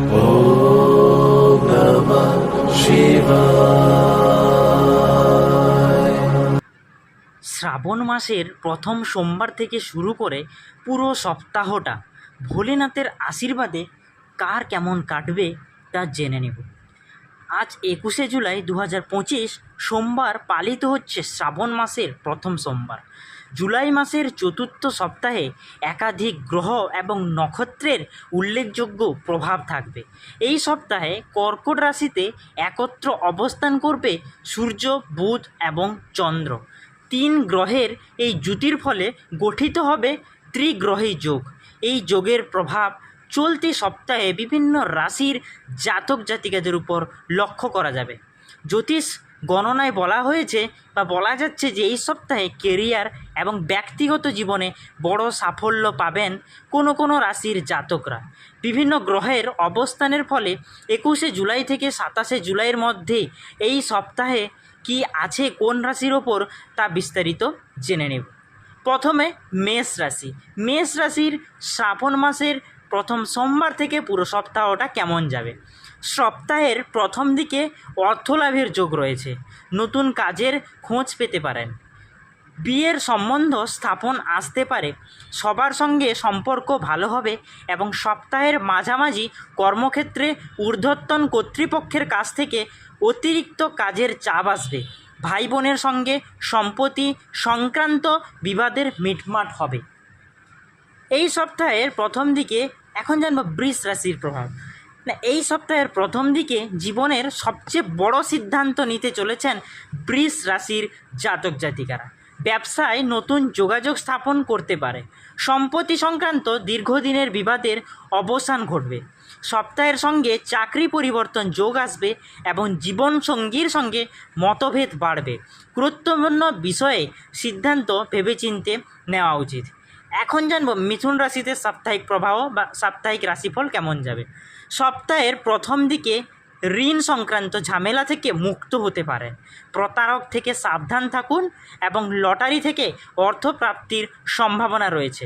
ॐ नमः शिवाय। শ্রাবণ মাসের প্রথম সোমবার থেকে শুরু করে পুরো সপ্তাহটা ভোলেনাথের আশীর্বাদে কার কেমন কাটবে তা জেনে নেব। আজ 21শে জুলাই 2025 সোমবার পালিত হচ্ছে শ্রাবণ মাসের প্রথম সোমবার। জুলাই মাসের চতুর্থ সপ্তাহে একাধিক গ্রহ এবং নক্ষত্রের উল্লেখযোগ্য প্রভাব থাকবে। এই সপ্তাহে কর্কট রাশিতে একত্র অবস্থান করবে সূর্য, বুধ এবং চন্দ্র। 3 গ্রহের এই জুতির ফলে গঠিত হবে ত্রিগ্রহী যোগ। এই যোগের প্রভাব চলতি সপ্তাহে বিভিন্ন রাশির জাতক জাতিকাদের উপর লক্ষ্য করা যাবে। জ্যোতিষ গণনায় বলা হয়েছে বা বলা যাচ্ছে যে এই সপ্তাহে কেরিয়ার এবং ব্যক্তিগত জীবনে বড় সাফল্য পাবেন কোনো রাশির জাতকরা। বিভিন্ন গ্রহের অবস্থানের ফলে 21শে জুলাই থেকে 27শে জুলাইয়ের মধ্যে এই সপ্তাহে কি আছে কোন রাশির ওপর তা বিস্তারিত জেনে নেব। প্রথমে মেষ রাশি। মেষ রাশির শ্রাবণ মাসের প্রথম সোমবার থেকে পুরো সপ্তাহটা কেমন যাবে। সপ্তাহের প্রথম দিকে অর্থলাভের যোগ রয়েছে, নতুন কাজের খোঁজ পেতে পারেন, বিয়ের সম্বন্ধ স্থাপন আসতে পারে, সবার সঙ্গে সম্পর্ক ভালো হবে এবং সপ্তাহের মাঝামাঝি কর্মক্ষেত্রে ঊর্ধ্বতন কর্তৃপক্ষের কাছ থেকে অতিরিক্ত কাজের চাপ আসবে। ভাই বোনের সঙ্গে সম্পত্তি সংক্রান্ত বিবাদের মিটমাট হবে। এই সপ্তাহের প্রথম দিকে এখন জানবো বৃষ রাশির প্রভাব। এই সপ্তাহের প্রথম দিকে জীবনের সবচেয়ে বড় সিদ্ধান্ত নিতে চলেছেন বৃষ রাশির জাতক জাতিকারা। ব্যবসায় নতুন যোগাযোগ স্থাপন করতে পারে, সম্পত্তি সংক্রান্ত দীর্ঘদিনের বিবাদের অবসান ঘটবে। সপ্তাহের সঙ্গে চাকরি পরিবর্তন যোগ আসবে এবং জীবনসঙ্গীর সঙ্গে মতভেদ বাড়বে। গুরুত্বপূর্ণ বিষয়ে সিদ্ধান্ত ভেবেচিন্তে নেওয়া উচিত। এখন জানবো মিথুন রাশিতে সাপ্তাহিক প্রবাহ বা সাপ্তাহিক রাশিফল কেমন যাবে। সপ্তাহের প্রথম দিকে ঋণ সংক্রান্ত ঝামেলা থেকে মুক্ত হতে পারেন, প্রতারক থেকে সাবধান থাকুন এবং লটারি থেকে অর্থপ্রাপ্তির সম্ভাবনা রয়েছে।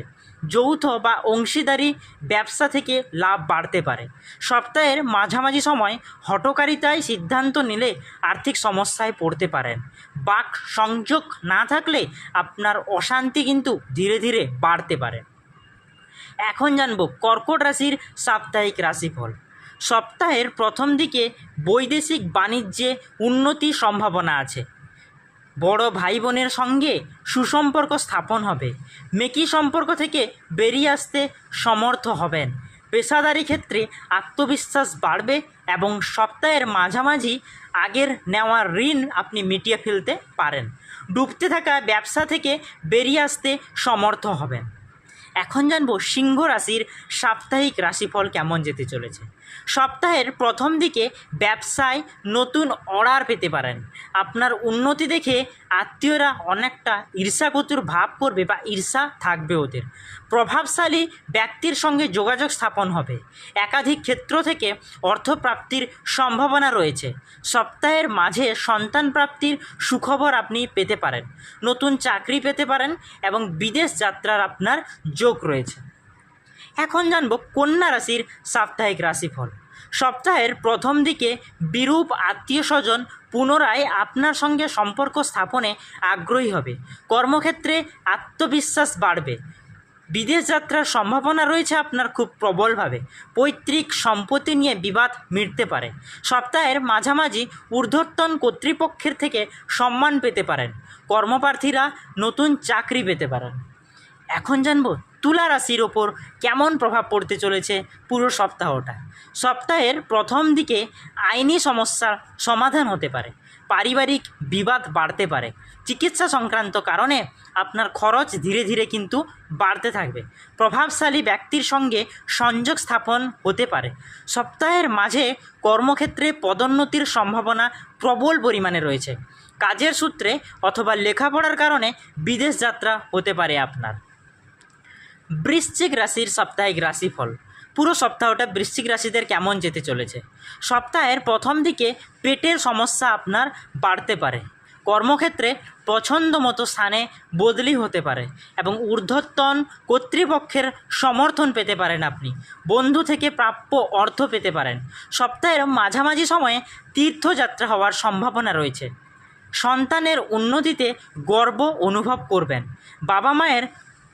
যৌথ বা অংশীদারি ব্যবসা থেকে লাভ বাড়তে পারে। সপ্তাহের মাঝামাঝি সময় হঠকারিতায় সিদ্ধান্ত নিলে আর্থিক সমস্যায় পড়তে পারেন। বাক সংযোগ না থাকলে আপনার অশান্তি কিন্তু ধীরে ধীরে বাড়তে পারে। এখন জানব কর্কট রাশির সাপ্তাহিক রাশিফল। সপ্তাহের প্রথম দিকে বৈদেশিক বাণিজ্যে উন্নতির সম্ভাবনা আছে। বড় ভাই বোনের সঙ্গে সুসম্পর্ক স্থাপন হবে। মেকি সম্পর্ক থেকে বেরিয়ে আসতে সমর্থ হবেন। পেশাদারি ক্ষেত্রে আত্মবিশ্বাস বাড়বে এবং সপ্তাহের মাঝামাঝি আগের নেওয়া ঋণ আপনি মিটিয়ে ফেলতে পারেন। ডুবতে থাকা ব্যবসা থেকে বেরিয়ে আসতে সমর্থ হবেন। এখন জানবো সিংহ রাশির সাপ্তাহিক রাশিফল কেমন যেতে চলেছে। সপ্তাহের প্রথম দিকে ব্যবসায় নতুন অর্ডার পেতে পারেন। আপনার উন্নতি দেখে আত্মীয়রা অনেকটা ঈর্ষাকুতুর ভাব করবে বা ঈর্ষা থাকবে ওদের। প্রভাবশালী ব্যক্তির সঙ্গে যোগাযোগ স্থাপন হবে। একাধিক ক্ষেত্র থেকে অর্থপ্রাপ্তির সম্ভাবনা রয়েছে। সপ্তাহের মাঝে সন্তান প্রাপ্তির সুখবর আপনি পেতে পারেন। নতুন চাকরি পেতে পারেন এবং বিদেশ যাত্রার আপনার যোগ রয়েছে। এখন জানব কন্যা রাশির সাপ্তাহিক রাশিফল। সপ্তাহের প্রথম দিকে বিরূপ আত্মীয় স্বজন পুনরায় আপনার সঙ্গে সম্পর্ক স্থাপনে আগ্রহী হবে। কর্মক্ষেত্রে আত্মবিশ্বাস বাড়বে। বিদেশ যাত্রার সম্ভাবনা রয়েছে আপনার খুব প্রবলভাবে। পৈতৃক সম্পত্তি নিয়ে বিবাদ মিটতে পারে। সপ্তাহের মাঝামাঝি ঊর্ধ্বতন কর্তৃপক্ষের থেকে সম্মান পেতে পারেন। কর্মপ্রার্থীরা নতুন চাকরি পেতে পারেন। এখন জানবো তুলা রাশির ওপর কেমন প্রভাব পড়তে চলেছে পুরো সপ্তাহটা। সপ্তাহের প্রথম দিকে আইনি সমস্যার সমাধান হতে পারে। পারিবারিক বিবাদ বাড়তে পারে। চিকিৎসা সংক্রান্ত কারণে আপনার খরচ ধীরে ধীরে কিন্তু বাড়তে থাকবে। প্রভাবশালী ব্যক্তির সঙ্গে সংযোগ স্থাপন হতে পারে। সপ্তাহের মাঝে কর্মক্ষেত্রে পদোন্নতির সম্ভাবনা প্রবল পরিমাণে রয়েছে। কাজের সূত্রে অথবা লেখাপড়ার কারণে বিদেশ যাত্রা হতে পারে আপনার। বৃশ্চিক রাশির সাপ্তাহিক রাশিফল। পুরো সপ্তাহটা বৃশ্চিক রাশিদের কেমন যেতে চলেছে। সপ্তাহের প্রথম দিকে পেটের সমস্যা আপনার বাড়তে পারে। কর্মক্ষেত্রে পছন্দ মতো স্থানে বদলি হতে পারে এবং ঊর্ধ্বতন কর্তৃপক্ষের সমর্থন পেতে পারেন। আপনি বন্ধু থেকে প্রাপ্য অর্থ পেতে পারেন। সপ্তাহের মাঝামাঝি সময়ে তীর্থযাত্রা হওয়ার সম্ভাবনা রয়েছে। সন্তানের উন্নতিতে গর্ব অনুভব করবেন। বাবা মায়ের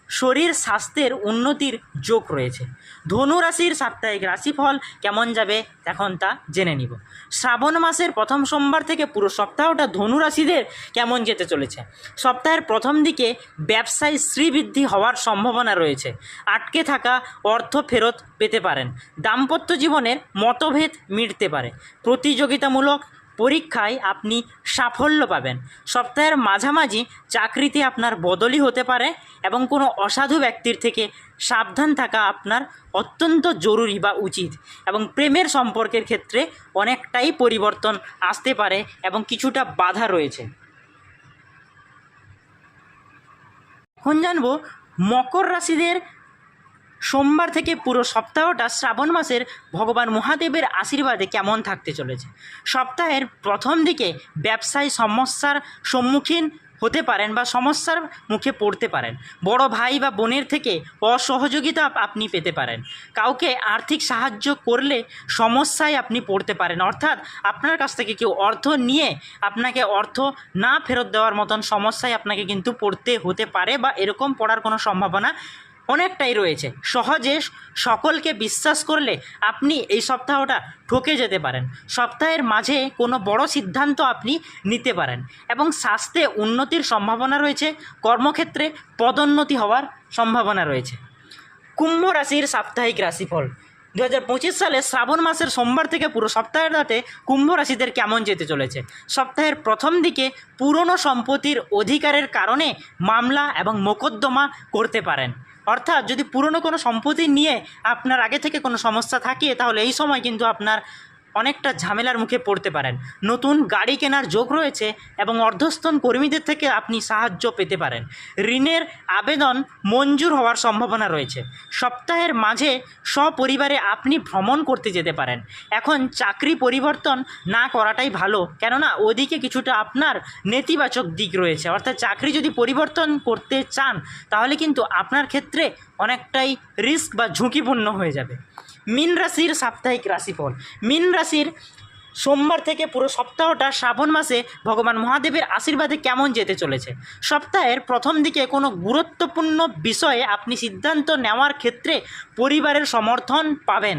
শরীর স্বাস্থ্যের উন্নতির যোগ রয়েছে। ধনু রাশির সাপ্তাহিক রাশিফল কেমন যাবে এখন তা জেনে নিব। শ্রাবণ মাসের প্রথম সোমবার থেকে পুরো সপ্তাহটা ধনু রাশিদের কেমন যেতে চলেছে। সপ্তাহের প্রথম দিকে ব্যবসায় শ্রীবৃদ্ধি হওয়ার সম্ভাবনা রয়েছে। আটকে থাকা অর্থ ফেরত পেতে পারেন। দাম্পত্য জীবনের মতভেদ মিটতে পারে। প্রতিযোগিতামূলক পরীক্ষায় আপনি সাফল্য পাবেন। সপ্তাহের মাঝামাঝি চাকরিতে আপনার বদলি হতে পারে এবং কোনো অসাধু ব্যক্তির থেকে সাবধান থাকা আপনার অত্যন্ত জরুরি বা উচিত। এবং প্রেমের সম্পর্কের ক্ষেত্রে অনেকটাই পরিবর্তন আসতে পারে এবং কিছুটা বাধা রয়েছে। এখন জানব মকর রাশিদের সোমবার থেকে পুরো সপ্তাহটা শ্রাবণ মাসের ভগবান মহাদেবের আশীর্বাদে কেমন থাকতে চলেছে। সপ্তাহের প্রথম দিকে ব্যবসায় সমস্যার সম্মুখীন হতে পারেন বা সমস্যার মুখে পড়তে পারেন। বড় ভাই বা বোনের থেকে অসহযোগিতা আপনি পেতে পারেন। কাউকে আর্থিক সাহায্য করলে সমস্যায় আপনি পড়তে পারেন, অর্থাৎ আপনার কাছ থেকে কেউ অর্থ নিয়ে আপনাকে অর্থ না ফেরত দেওয়ার মতন সমস্যায় আপনাকে কিন্তু পড়তে হতে পারে বা এরকম পড়ার কোনো সম্ভাবনা অনেকটাই রয়েছে। সহজে সকলকে বিশ্বাস করলে আপনি এই সপ্তাহটা ঠকে যেতে পারেন। সপ্তাহের মাঝে কোনো বড় সিদ্ধান্ত আপনি নিতে পারেন এবং স্বাস্থ্যে উন্নতির সম্ভাবনা রয়েছে। কর্মক্ষেত্রে পদোন্নতি হওয়ার সম্ভাবনা রয়েছে। কুম্ভ রাশির সাপ্তাহিক রাশিফল 2025 সালে শ্রাবণ মাসের সোমবার থেকে পুরো সপ্তাহের রাতে কুম্ভ রাশিদের কেমন যেতে চলেছে। সপ্তাহের প্রথম দিকে পুরনো সম্পত্তির অধিকারের কারণে মামলা এবং মোকদ্দমা করতে পারেন। অর্থাৎ যদি পুরনো কোনো সম্পত্তি নিয়ে আপনার আগে থেকে কোনো সমস্যা থাকে তাহলে এই সময় কিন্তু আপনার অনেকটা ঝামেলার মুখে পড়তে পারেন। নতুন গাড়ি কেনার যোগ রয়েছে এবং অর্ধস্তন কর্মীদের থেকে আপনি সাহায্য পেতে পারেন। ঋণের আবেদন মঞ্জুর হওয়ার সম্ভাবনা রয়েছে। সপ্তাহের মাঝে সপরিবারে আপনি ভ্রমণ করতে যেতে পারেন। এখন চাকরি পরিবর্তন না করাটাই ভালো, কেননা ওদিকে কিছুটা আপনার নেতিবাচক দিক রয়েছে। অর্থাৎ চাকরি যদি পরিবর্তন করতে চান তাহলে কিন্তু আপনার ক্ষেত্রে অনেকটাই রিস্ক বা ঝুঁকিপূর্ণ হয়ে যাবে। মীন রাশির সাপ্তাহিক রাশিফল। মীন রাশির সোমবার থেকে পুরো সপ্তাহটা শ্রাবণ মাসে ভগবান মহাদেবের আশীর্বাদে কেমন যেতে চলেছে। সপ্তাহের প্রথম দিকে কোনো গুরুত্বপূর্ণ বিষয়ে আপনি সিদ্ধান্ত নেওয়ার ক্ষেত্রে পরিবারের সমর্থন পাবেন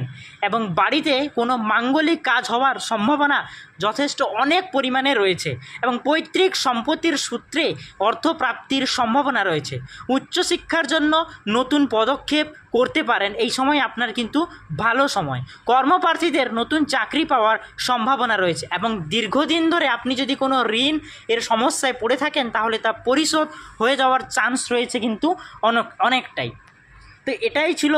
এবং বাড়িতে কোনো মাঙ্গলিক কাজ হওয়ার সম্ভাবনা যথেষ্ট অনেক পরিমাণে রয়েছে এবং পৈতৃক সম্পত্তির সূত্রে অর্থপ্রাপ্তির সম্ভাবনা রয়েছে। উচ্চশিক্ষার জন্য নতুন পদক্ষেপ করতে পারেন। এই সময় আপনার কিন্তু ভালো সময়। কর্মপ্রার্থীদের নতুন চাকরি পাওয়ার সম্ভাবনা রয়েছে এবং দীর্ঘদিন ধরে আপনি যদি কোনো ঋণ এর সমস্যায় পড়ে থাকেন তাহলে তা পরিশোধ হয়ে যাওয়ার চান্স রয়েছে কিন্তু অনেকটাই। তো এটাই ছিল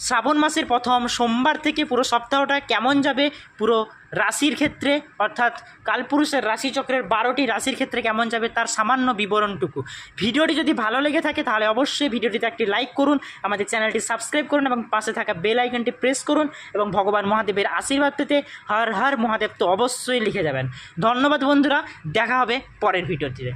শ্রাবণ মাসের প্রথম সোমবার থেকে পুরো সপ্তাহটা কেমন যাবে পুরো রাশির ক্ষেত্রে, অর্থাৎ কালপুরুষের রাশিচক্রের 12টি রাশির ক্ষেত্রে কেমন যাবে তার সামান্য বিবরণটুকু। ভিডিওটি যদি ভালো লেগে থাকে তাহলে অবশ্যই ভিডিওটিতে একটি লাইক করুন, আমাদের চ্যানেলটি সাবস্ক্রাইব করুন এবং পাশে থাকা বেল আইকনটি প্রেস করুন এবং ভগবান মহাদেবের আশীর্বাদ পেতে হর হর মহাদেব তো অবশ্যই লিখে যাবেন। ধন্যবাদ বন্ধুরা, দেখা হবে পরের ভিডিওটিতে।